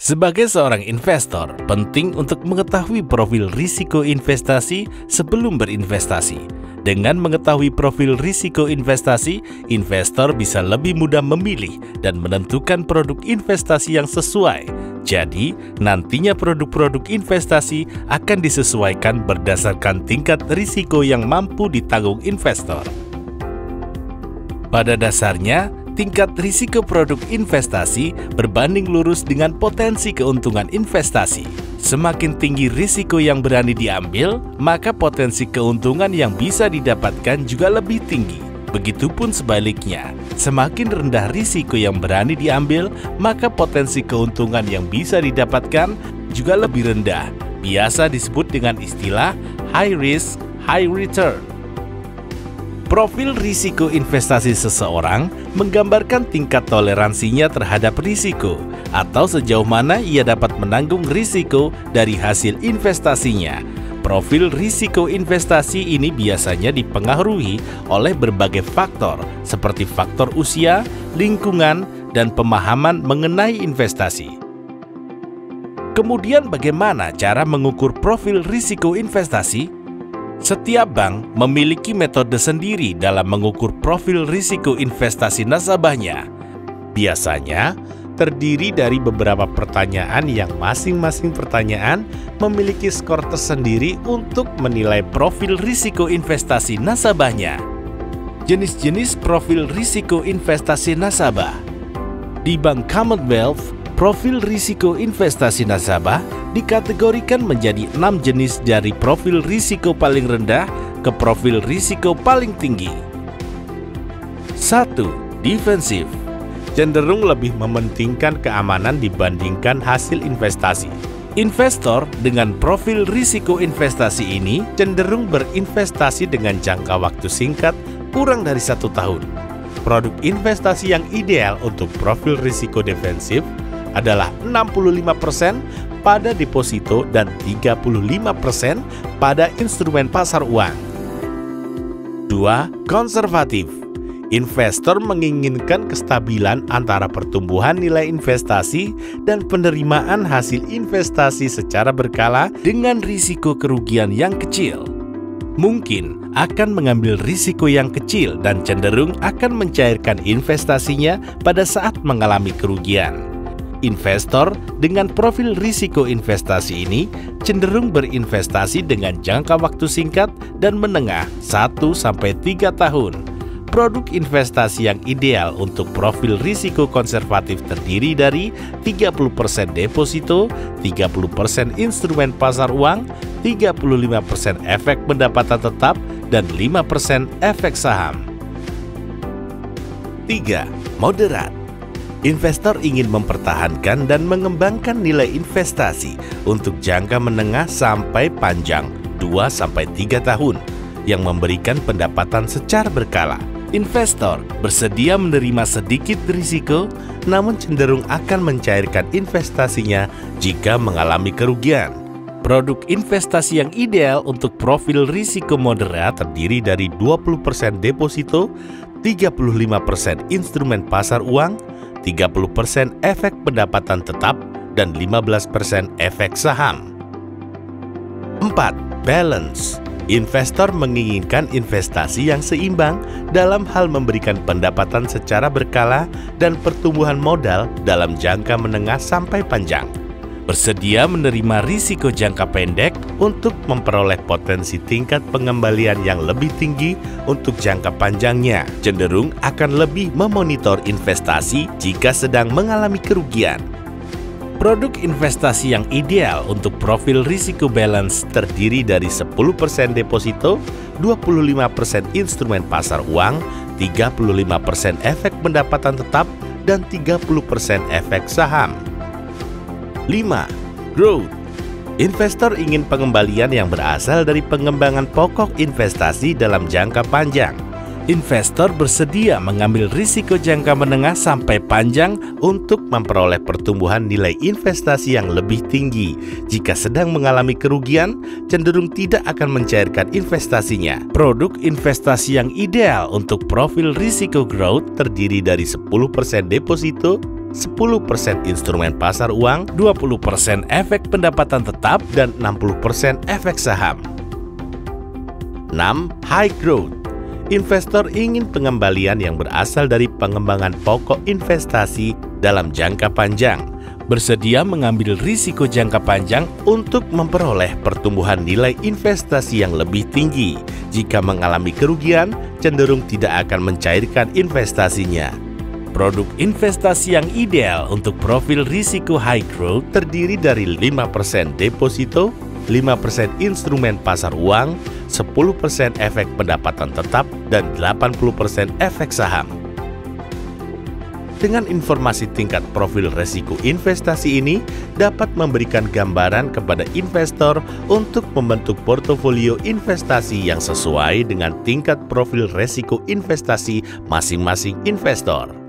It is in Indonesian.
Sebagai seorang investor, penting untuk mengetahui profil risiko investasi sebelum berinvestasi. Dengan mengetahui profil risiko investasi, investor bisa lebih mudah memilih dan menentukan produk investasi yang sesuai. Jadi, nantinya produk-produk investasi akan disesuaikan berdasarkan tingkat risiko yang mampu ditanggung investor. Pada dasarnya, tingkat risiko produk investasi berbanding lurus dengan potensi keuntungan investasi. Semakin tinggi risiko yang berani diambil, maka potensi keuntungan yang bisa didapatkan juga lebih tinggi. Begitupun sebaliknya, semakin rendah risiko yang berani diambil, maka potensi keuntungan yang bisa didapatkan juga lebih rendah. Biasa disebut dengan istilah high risk, high return. Profil risiko investasi seseorang menggambarkan tingkat toleransinya terhadap risiko atau sejauh mana ia dapat menanggung risiko dari hasil investasinya. Profil risiko investasi ini biasanya dipengaruhi oleh berbagai faktor seperti faktor usia, lingkungan, dan pemahaman mengenai investasi. Kemudian bagaimana cara mengukur profil risiko investasi? Setiap bank memiliki metode sendiri dalam mengukur profil risiko investasi nasabahnya. Biasanya terdiri dari beberapa pertanyaan yang masing-masing pertanyaan memiliki skor tersendiri untuk menilai profil risiko investasi nasabahnya. Jenis-jenis profil risiko investasi nasabah. Di Bank Commonwealth, profil risiko investasi nasabah dikategorikan menjadi 6 jenis dari profil risiko paling rendah ke profil risiko paling tinggi. 1. Defensif. Cenderung lebih mementingkan keamanan dibandingkan hasil investasi. Investor dengan profil risiko investasi ini cenderung berinvestasi dengan jangka waktu singkat kurang dari 1 tahun. Produk investasi yang ideal untuk profil risiko defensif adalah 65% pada deposito dan 35% pada instrumen pasar uang. 2. Konservatif. Investor menginginkan kestabilan antara pertumbuhan nilai investasi dan penerimaan hasil investasi secara berkala dengan risiko kerugian yang kecil. Mungkin akan mengambil risiko yang kecil dan cenderung akan mencairkan investasinya pada saat mengalami kerugian. Investor dengan profil risiko investasi ini cenderung berinvestasi dengan jangka waktu singkat dan menengah 1-3 tahun. Produk investasi yang ideal untuk profil risiko konservatif terdiri dari 30% deposito, 30% instrumen pasar uang, 35% efek pendapatan tetap, dan 5% efek saham. 3. Moderat. Investor ingin mempertahankan dan mengembangkan nilai investasi untuk jangka menengah sampai panjang 2-3 tahun yang memberikan pendapatan secara berkala. Investor bersedia menerima sedikit risiko namun cenderung akan mencairkan investasinya jika mengalami kerugian. Produk investasi yang ideal untuk profil risiko moderat terdiri dari 20% deposito, 35% instrumen pasar uang, 30% efek pendapatan tetap, dan 15% efek saham. 4. Balance. Investor menginginkan investasi yang seimbang dalam hal memberikan pendapatan secara berkala dan pertumbuhan modal dalam jangka menengah sampai panjang. Bersedia menerima risiko jangka pendek untuk memperoleh potensi tingkat pengembalian yang lebih tinggi untuk jangka panjangnya. Cenderung akan lebih memonitor investasi jika sedang mengalami kerugian. Produk investasi yang ideal untuk profil risiko balance terdiri dari 10% deposito, 25% instrumen pasar uang, 35% efek pendapatan tetap, dan 30% efek saham. 5. Growth. Investor ingin pengembalian yang berasal dari pengembangan pokok investasi dalam jangka panjang. Investor bersedia mengambil risiko jangka menengah sampai panjang untuk memperoleh pertumbuhan nilai investasi yang lebih tinggi. Jika sedang mengalami kerugian, cenderung tidak akan mencairkan investasinya. Produk investasi yang ideal untuk profil risiko growth terdiri dari 10% deposito, 10% instrumen pasar uang, 20% efek pendapatan tetap, dan 60% efek saham. 6. High growth. Investor ingin pengembalian yang berasal dari pengembangan pokok investasi dalam jangka panjang, bersedia mengambil risiko jangka panjang untuk memperoleh pertumbuhan nilai investasi yang lebih tinggi. Jika mengalami kerugian, cenderung tidak akan mencairkan investasinya. Produk investasi yang ideal untuk profil risiko high growth terdiri dari 5% deposito, 5% instrumen pasar uang, 10% efek pendapatan tetap, dan 80% efek saham. Dengan informasi tingkat profil risiko investasi ini dapat memberikan gambaran kepada investor untuk membentuk portofolio investasi yang sesuai dengan tingkat profil risiko investasi masing-masing investor.